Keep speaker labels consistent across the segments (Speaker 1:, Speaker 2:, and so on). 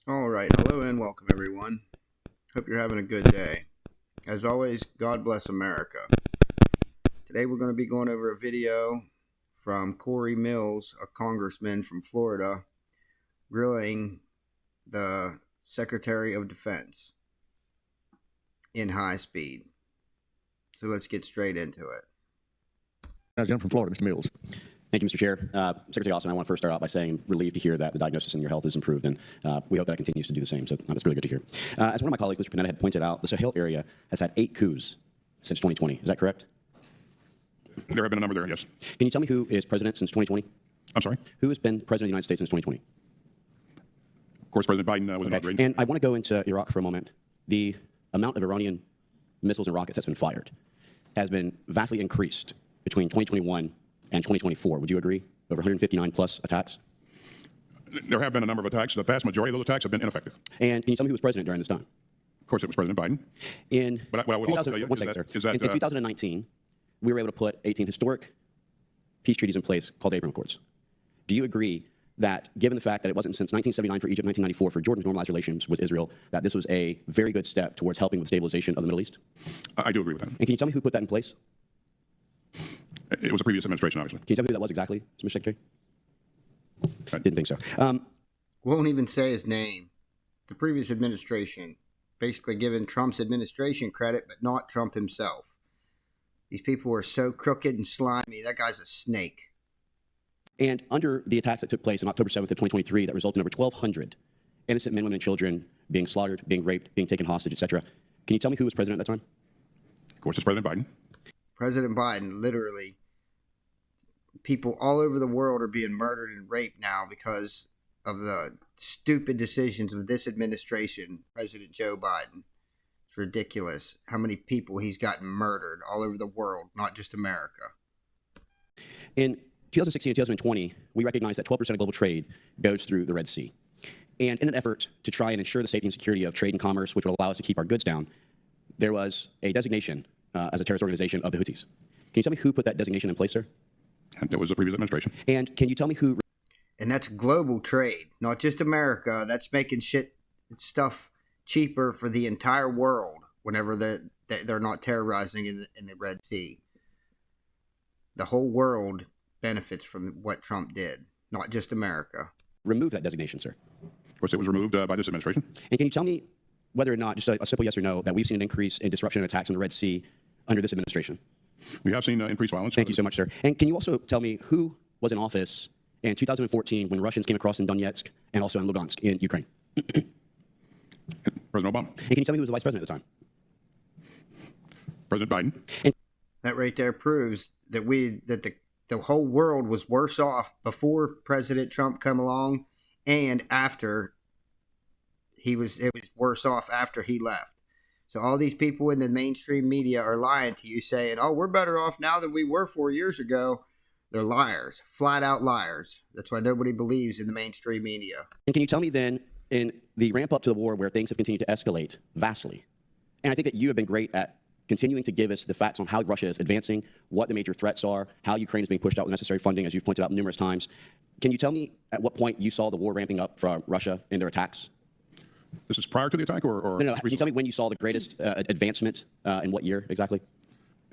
Speaker 1: All right, hello and welcome everyone. Hope you're having a good day. As always, God bless America. Today we're going to be going over a video from Corey Mills, a congressman from Florida, grilling the Secretary of Defense in high speed. So let's get straight into it.
Speaker 2: Gentleman from Florida, Mr. Mills.
Speaker 3: Thank you, Mr. Chair. Secretary Austin, I want to first start out by saying I'm relieved to hear that the diagnosis in your health is improved, and we hope that continues to do the same. So that's really good to hear. As one of my colleagues, Mr. Panetta, had pointed out, the Sahel area has had 8 coups since 2020. Is that correct?
Speaker 2: There have been a number there, yes.
Speaker 3: Can you tell me who is president since 2020?
Speaker 2: I'm sorry?
Speaker 3: Who has been president of the United States since 2020?
Speaker 2: Of course, President Biden was inaugurated.
Speaker 3: And I want to go into Iraq for a moment. The amount of Iranian missiles and rockets that's been fired has been vastly increased between 2021 and 2024. Would you agree? Over 159 plus attacks?
Speaker 2: There have been a number of attacks. The vast majority of those attacks have been ineffective.
Speaker 3: And can you tell me who was president during this time?
Speaker 2: Of course, it was President Biden.
Speaker 3: What I will also tell you in 2019, we were able to put 18 historic peace treaties in place called the Abraham Accords. Do you agree that, given the fact that it wasn't since 1979 for Egypt, 1994 for Jordan to normalize relations with Israel, that this was a very good step towards helping with stabilization of the Middle East?
Speaker 2: I do agree with that.
Speaker 3: And can you tell me who put that in place?
Speaker 2: It was a previous administration, obviously.
Speaker 3: Can you tell me who that was exactly, Mr. Secretary? I didn't think so.
Speaker 1: Won't even say his name. The previous administration, basically giving Trump's administration credit, but not Trump himself. These people are so crooked and slimy. That guy's a snake.
Speaker 3: And under the attacks that took place on October 7th of 2023 that resulted in over 1,200 innocent men, women, and children being slaughtered, being raped, being taken hostage, etc., can you tell me who was president at that time?
Speaker 2: Of course, it's President Biden.
Speaker 1: President Biden, literally, people all over the world are being murdered and raped now because of the stupid decisions of this administration, President Joe Biden. It's ridiculous how many people he's gotten murdered all over the world, not just America.
Speaker 3: In 2016 and 2020, we recognized that 12% of global trade goes through the Red Sea. And in an effort to try and ensure the safety and security of trade and commerce, which will allow us to keep our goods down, there was a designation as a terrorist organization of the Houthis. Can you tell me who put that designation in place, sir?
Speaker 2: And it was the previous administration.
Speaker 3: And can you tell me who...
Speaker 1: And that's global trade, not just America. That's making stuff cheaper for the entire world whenever they're not terrorizing in the Red Sea. The whole world benefits from what Trump did, not just America.
Speaker 3: Remove that designation, sir.
Speaker 2: Of course, it was removed by this administration.
Speaker 3: And can you tell me whether or not, just a simple yes or no, that we've seen an increase in disruption and attacks in the Red Sea under this administration?
Speaker 2: We have seen increased violence.
Speaker 3: Thank you so much, sir. And can you also tell me who was in office in 2014 when Russians came across in Donetsk and also in Lugansk in Ukraine?
Speaker 2: President Obama.
Speaker 3: And can you tell me who was the vice president at the time?
Speaker 2: President Biden.
Speaker 3: And
Speaker 1: that right there proves that the whole world was worse off before President Trump come along, and after it was worse off after he left. So all these people in the mainstream media are lying to you, saying, "Oh, we're better off now than we were 4 years ago." They're liars, flat out liars. That's why nobody believes in the mainstream media.
Speaker 3: And can you tell me then, in the ramp up to the war where things have continued to escalate vastly, and I think that you have been great at continuing to give us the facts on how Russia is advancing, what the major threats are, how Ukraine is being pushed out with necessary funding, as you've pointed out numerous times. Can you tell me at what point you saw the war ramping up from Russia in their attacks?
Speaker 2: This is prior to the attack or
Speaker 3: No. Can you tell me when you saw the greatest advancement in what year exactly?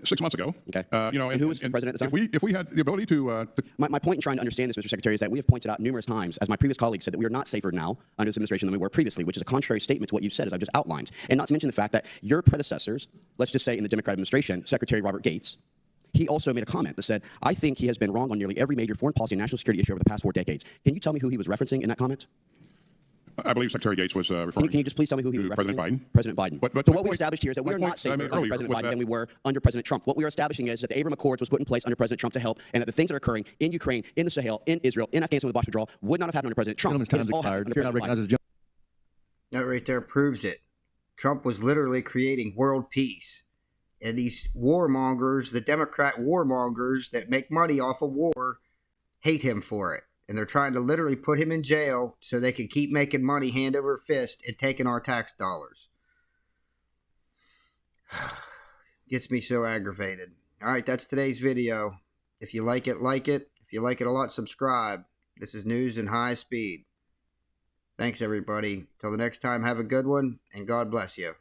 Speaker 2: 6 months ago.
Speaker 3: Okay. And who was the president at the time?
Speaker 2: If we had the ability to...
Speaker 3: My point in trying to understand this, Mr. Secretary, is that we have pointed out numerous times, as my previous colleague said, that we are not safer now under this administration than we were previously, which is a contrary statement to what you've said, as I've just outlined. And not to mention the fact that your predecessors, let's just say in the Democratic administration, Secretary Robert Gates, he also made a comment that said, "I think he has been wrong on nearly every major foreign policy and national security issue over the past 4 decades." Can you tell me who he was referencing in that comment?
Speaker 2: I believe Secretary Gates was referring
Speaker 3: Can you just please tell me who he was referencing?
Speaker 2: President Biden.
Speaker 3: President Biden.
Speaker 2: But
Speaker 3: so what we established here is that we are not safer under President Biden than we were under President Trump. What we are establishing is that the Abraham Accords was put in place under President Trump to help, and that the things that are occurring in Ukraine, in the Sahel, in Israel, in Afghanistan with the Bosch withdrawal would not have happened under President Trump.
Speaker 2: Gentleman's time expired.
Speaker 1: That right there proves it. Trump was literally creating world peace. And these warmongers, the Democrat warmongers that make money off of war, hate him for it. And they're trying to literally put him in jail so they can keep making money hand over fist and taking our tax dollars. Gets me so aggravated. All right, that's today's video. If you like it, like it. If you like it a lot, subscribe. This is news in high speed. Thanks, everybody. Till the next time, have a good one, and God bless you.